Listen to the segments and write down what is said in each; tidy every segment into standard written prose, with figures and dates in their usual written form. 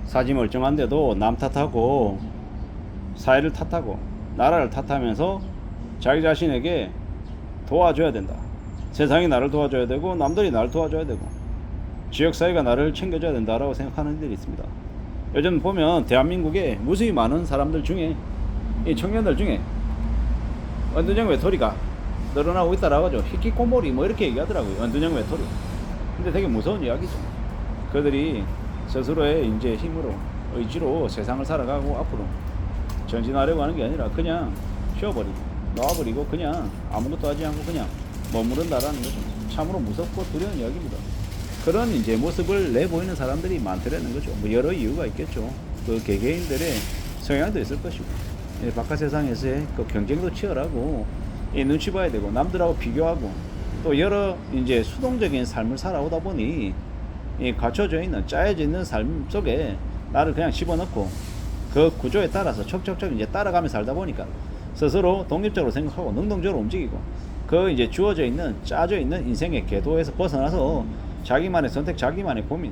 사지 멀쩡한데도 남 탓하고 사회를 탓하고 나라를 탓하면서 자기 자신에게 도와줘야 된다. 세상이 나를 도와줘야 되고 남들이 나를 도와줘야 되고 지역사회가 나를 챙겨줘야 된다라고 생각하는 이들이 있습니다. 요즘 보면 대한민국에 무수히 많은 사람들 중에 이 청년들 중에 은둔형 외톨이가 늘어나고 있다라고 하죠. 히키코모리 뭐 이렇게 얘기하더라고요. 은둔형 외톨이. 근데 되게 무서운 이야기죠. 그들이 스스로의 이제 힘으로 의지로 세상을 살아가고 앞으로 전진하려고 하는 게 아니라 그냥 쉬어버리고 놔버리고 그냥 아무것도 하지 않고 그냥 머무른다라는 거죠. 참으로 무섭고 두려운 이야기입니다. 그런 이제 모습을 내보이는 사람들이 많더라는 거죠. 뭐 여러 이유가 있겠죠. 그 개개인들의 성향도 있을 것이고, 바깥 세상에서의 그 경쟁도 치열하고, 눈치 봐야 되고, 남들하고 비교하고, 또 여러 이제 수동적인 삶을 살아오다 보니, 갖춰져 있는, 짜여져 있는 삶 속에 나를 그냥 집어넣고, 그 구조에 따라서 척척척 이제 따라가며 살다 보니까, 스스로 독립적으로 생각하고, 능동적으로 움직이고, 그 이제 주어져 있는, 짜져 있는 인생의 궤도에서 벗어나서, 자기만의 선택, 자기만의 고민,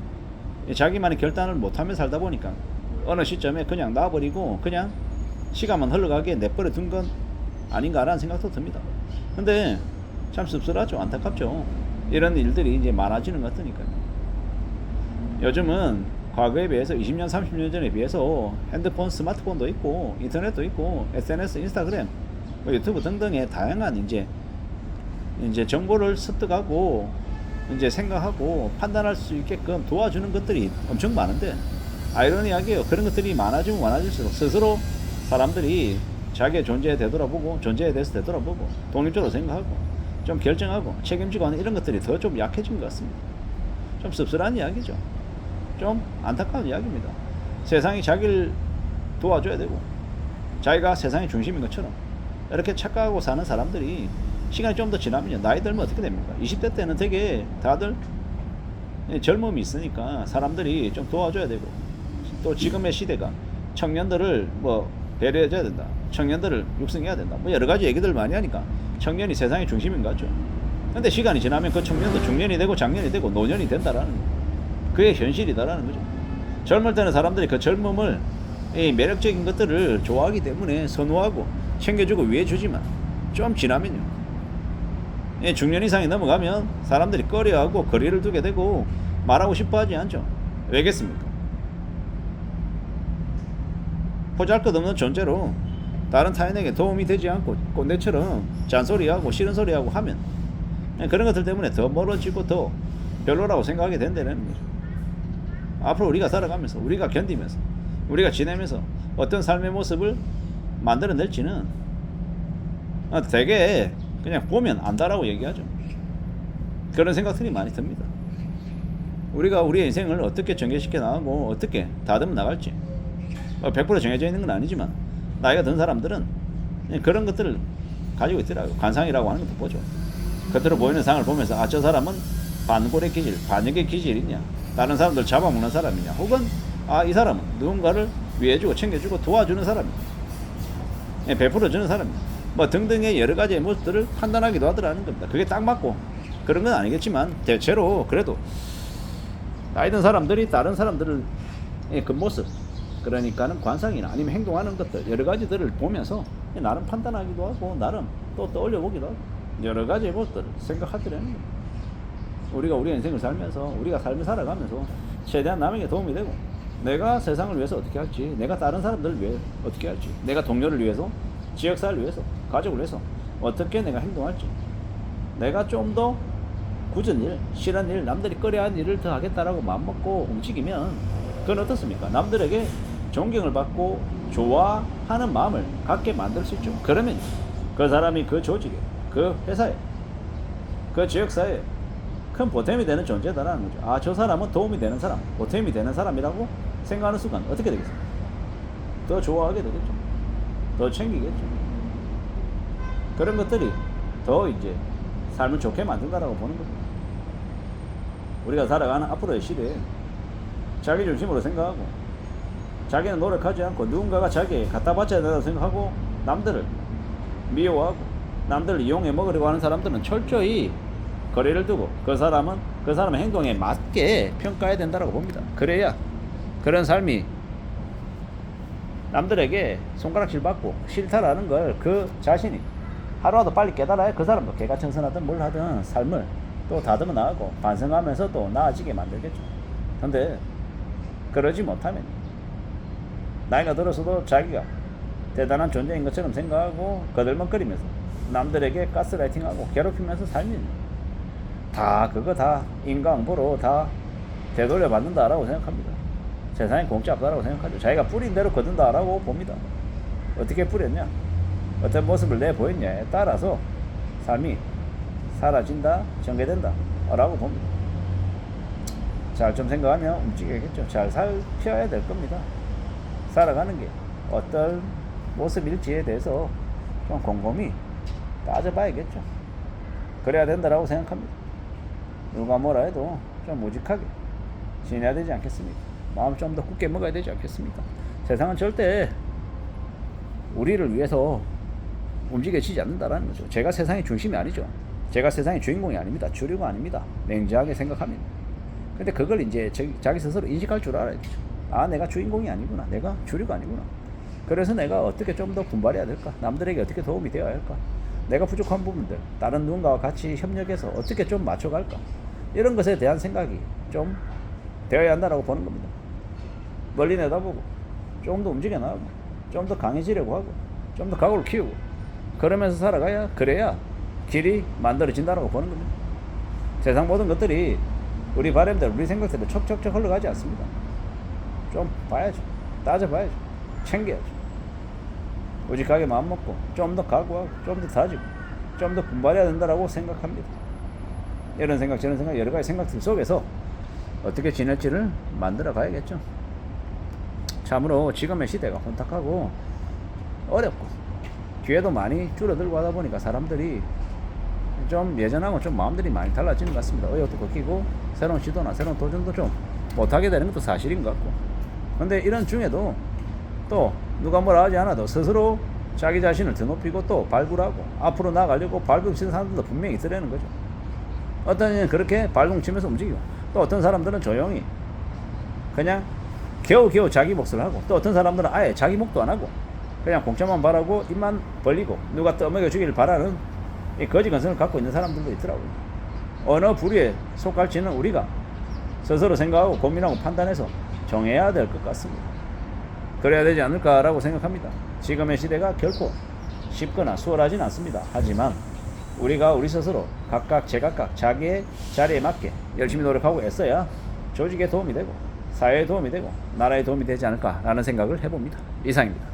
자기만의 결단을 못하며 살다 보니까 어느 시점에 그냥 놔버리고 그냥 시간만 흘러가게 내버려 둔 건 아닌가라는 생각도 듭니다. 근데 참 씁쓸하죠. 안타깝죠. 이런 일들이 이제 많아지는 것 같으니까요. 요즘은 과거에 비해서 20년, 30년 전에 비해서 핸드폰, 스마트폰도 있고 인터넷도 있고 SNS, 인스타그램, 유튜브 등등의 다양한 이제 정보를 습득하고 이제 생각하고 판단할 수 있게끔 도와주는 것들이 엄청 많은데 아이러니하게요. 그런 것들이 많아지면 많아질수록 스스로 사람들이 자기의 존재에 되돌아보고 존재에 대해서 되돌아보고 독립적으로 생각하고 좀 결정하고 책임지고 하는 이런 것들이 더 좀 약해진 것 같습니다. 좀 씁쓸한 이야기죠. 좀 안타까운 이야기입니다. 세상이 자기를 도와줘야 되고 자기가 세상의 중심인 것처럼 이렇게 착각하고 사는 사람들이 시간이 좀 더 지나면요. 나이 들면 어떻게 됩니까? 20대 때는 되게 다들 젊음이 있으니까 사람들이 좀 도와줘야 되고 또 지금의 시대가 청년들을 뭐 배려해줘야 된다. 청년들을 육성해야 된다. 뭐 여러 가지 얘기들 많이 하니까 청년이 세상의 중심인 것 같죠. 근데 시간이 지나면 그 청년도 중년이 되고 장년이 되고 노년이 된다라는 그게 현실이다라는 거죠. 젊을 때는 사람들이 그 젊음을 이 매력적인 것들을 좋아하기 때문에 선호하고 챙겨주고 위해주지만 좀 지나면요. 중년 이상이 넘어가면 사람들이 꺼려하고 거리를 두게 되고 말하고 싶어 하지 않죠. 왜겠습니까? 보잘것없는 존재로 다른 타인에게 도움이 되지 않고 꼰대처럼 잔소리하고 싫은 소리하고 하면 그런 것들 때문에 더 멀어지고 더 별로라고 생각하게 된다는 거죠. 앞으로 우리가 살아가면서 우리가 견디면서 우리가 지내면서 어떤 삶의 모습을 만들어낼지는 되게 그냥 보면 안다라고 얘기하죠. 그런 생각들이 많이 듭니다. 우리가 우리의 인생을 어떻게 전개시켜 나가고 어떻게 다듬어 나갈지 100% 정해져 있는 건 아니지만 나이가 든 사람들은 그런 것들을 가지고 있더라고요. 관상이라고 하는 것도 보죠. 겉으로 보이는 상을 보면서 저 사람은 반골의 기질, 반역의 기질이 있냐, 다른 사람들 잡아먹는 사람이냐, 혹은 이 사람은 누군가를 위해주고 챙겨주고 도와주는 사람이냐, 베풀어주는 사람이냐, 뭐 등등의 여러 가지의 모습들을 판단하기도 하더라는 겁니다. 그게 딱 맞고 그런 건 아니겠지만 대체로 그래도 나이 든 사람들이 다른 사람들의 그 모습, 그러니까는 관상이나 아니면 행동하는 것들 여러 가지들을 보면서 나름 판단하기도 하고 나름 또 떠올려 보기도 하고 여러 가지의 모습들을 생각하더라는 겁니다. 우리가 우리 인생을 살면서 우리가 삶을 살아가면서 최대한 남에게 도움이 되고 내가 세상을 위해서 어떻게 할지, 내가 다른 사람들을 위해 어떻게 할지, 내가 동료를 위해서, 지역사회를 위해서, 가족을 위해서 어떻게 내가 행동할지, 내가 좀 더 굳은 일, 싫은 일, 남들이 꺼려하는 일을 더 하겠다라고 마음먹고 움직이면 그건 어떻습니까? 남들에게 존경을 받고 좋아하는 마음을 갖게 만들 수 있죠. 그러면 그 사람이 그 조직에, 그 회사에, 그 지역사회에 큰 보탬이 되는 존재다라는 거죠. 저 사람은 도움이 되는 사람, 보탬이 되는 사람이라고 생각하는 순간 어떻게 되겠습니까? 더 좋아하게 되겠죠. 더 챙기겠죠. 그런 것들이 더 이제 삶을 좋게 만든다라고 보는 겁니다. 우리가 살아가는 앞으로의 시대에 자기 중심으로 생각하고 자기는 노력하지 않고 누군가가 자기에게 갖다 바쳐야 된다고 생각하고 남들을 미워하고 남들을 이용해 먹으려고 하는 사람들은 철저히 거리를 두고 그 사람의 행동에 맞게 평가해야 된다고 봅니다. 그래야 그런 삶이 남들에게 손가락질 받고 싫다라는 걸 그 자신이 하루라도 빨리 깨달아야 그 사람도 개가천선하든 뭘 하든 삶을 또 다듬어 나가고 반성하면서 또 나아지게 만들겠죠. 근데 그러지 못하면 나이가 들어서도 자기가 대단한 존재인 것처럼 생각하고 거들먹거리면서 남들에게 가스라이팅하고 괴롭히면서 살면 그거 다 인과응보로 다 되돌려 받는다라고 생각합니다. 세상에 공짜 없다라고 생각하죠. 자기가 뿌린 대로 거둔다라고 봅니다. 어떻게 뿌렸냐, 어떤 모습을 내보였냐에 따라서 삶이 사라진다, 전개된다 라고 봅니다. 잘 좀 생각하면 움직여야겠죠. 잘 살펴야 될 겁니다. 살아가는 게 어떤 모습일지에 대해서 좀 곰곰이 따져봐야겠죠. 그래야 된다라고 생각합니다. 누가 뭐라 해도 좀 무직하게 지내야 되지 않겠습니까? 마음 좀 더 굳게 먹어야 되지 않겠습니까? 세상은 절대 우리를 위해서 움직여지지 않는다라는 거죠. 제가 세상의 중심이 아니죠. 제가 세상의 주인공이 아닙니다. 주류가 아닙니다. 냉정하게 생각합니다. 근데 그걸 이제 자기 스스로 인식할 줄 알아야죠. 내가 주인공이 아니구나. 내가 주류가 아니구나. 그래서 내가 어떻게 좀 더 분발해야 될까? 남들에게 어떻게 도움이 되어야 할까? 내가 부족한 부분들, 다른 누군가와 같이 협력해서 어떻게 좀 맞춰갈까? 이런 것에 대한 생각이 좀 되어야 한다라고 보는 겁니다. 멀리 내다보고 좀 더 움직여 나가고 좀 더 강해지려고 하고 좀 더 각오를 키우고 그러면서 살아가야 그래야 길이 만들어진다라고 보는 겁니다. 세상 모든 것들이 우리 바람대로 우리 생각대로 척척척 흘러가지 않습니다. 좀 봐야죠. 따져봐야죠. 챙겨야죠. 우직하게 마음먹고 좀 더 각오하고 좀 더 다지고 좀 더 분발해야 된다라고 생각합니다. 이런 생각 저런 생각 여러 가지 생각들 속에서 어떻게 지낼지를 만들어 가야겠죠. 참으로 지금의 시대가 혼탁하고 어렵고 기회도 많이 줄어들고 하다 보니까 사람들이 좀 예전하고 좀 마음들이 많이 달라지는 것 같습니다. 의욕도 꺾이고 새로운 시도나 새로운 도전도 좀 못하게 되는 것도 사실인 것 같고, 근데 이런 중에도 또 누가 뭐라 하지 않아도 스스로 자기 자신을 드높이고 또 발굴하고 앞으로 나가려고 발굴치는 사람들도 분명히 있으려는 거죠. 어떤 이는 그렇게 발동치면서 움직이고 또 어떤 사람들은 조용히 그냥 겨우겨우 자기 몫을 하고 또 어떤 사람들은 아예 자기 몫도 안 하고 그냥 공짜만 바라고 입만 벌리고 누가 떠먹여 주기를 바라는 이 거지 근성을 갖고 있는 사람들도 있더라고요. 어느 부류에 속할지는 우리가 스스로 생각하고 고민하고 판단해서 정해야 될 것 같습니다. 그래야 되지 않을까라고 생각합니다. 지금의 시대가 결코 쉽거나 수월하진 않습니다. 하지만 우리가 우리 스스로 각각 제각각 자기의 자리에 맞게 열심히 노력하고 애써야 조직에 도움이 되고 사회에 도움이 되고 나라에 도움이 되지 않을까라는 생각을 해봅니다. 이상입니다.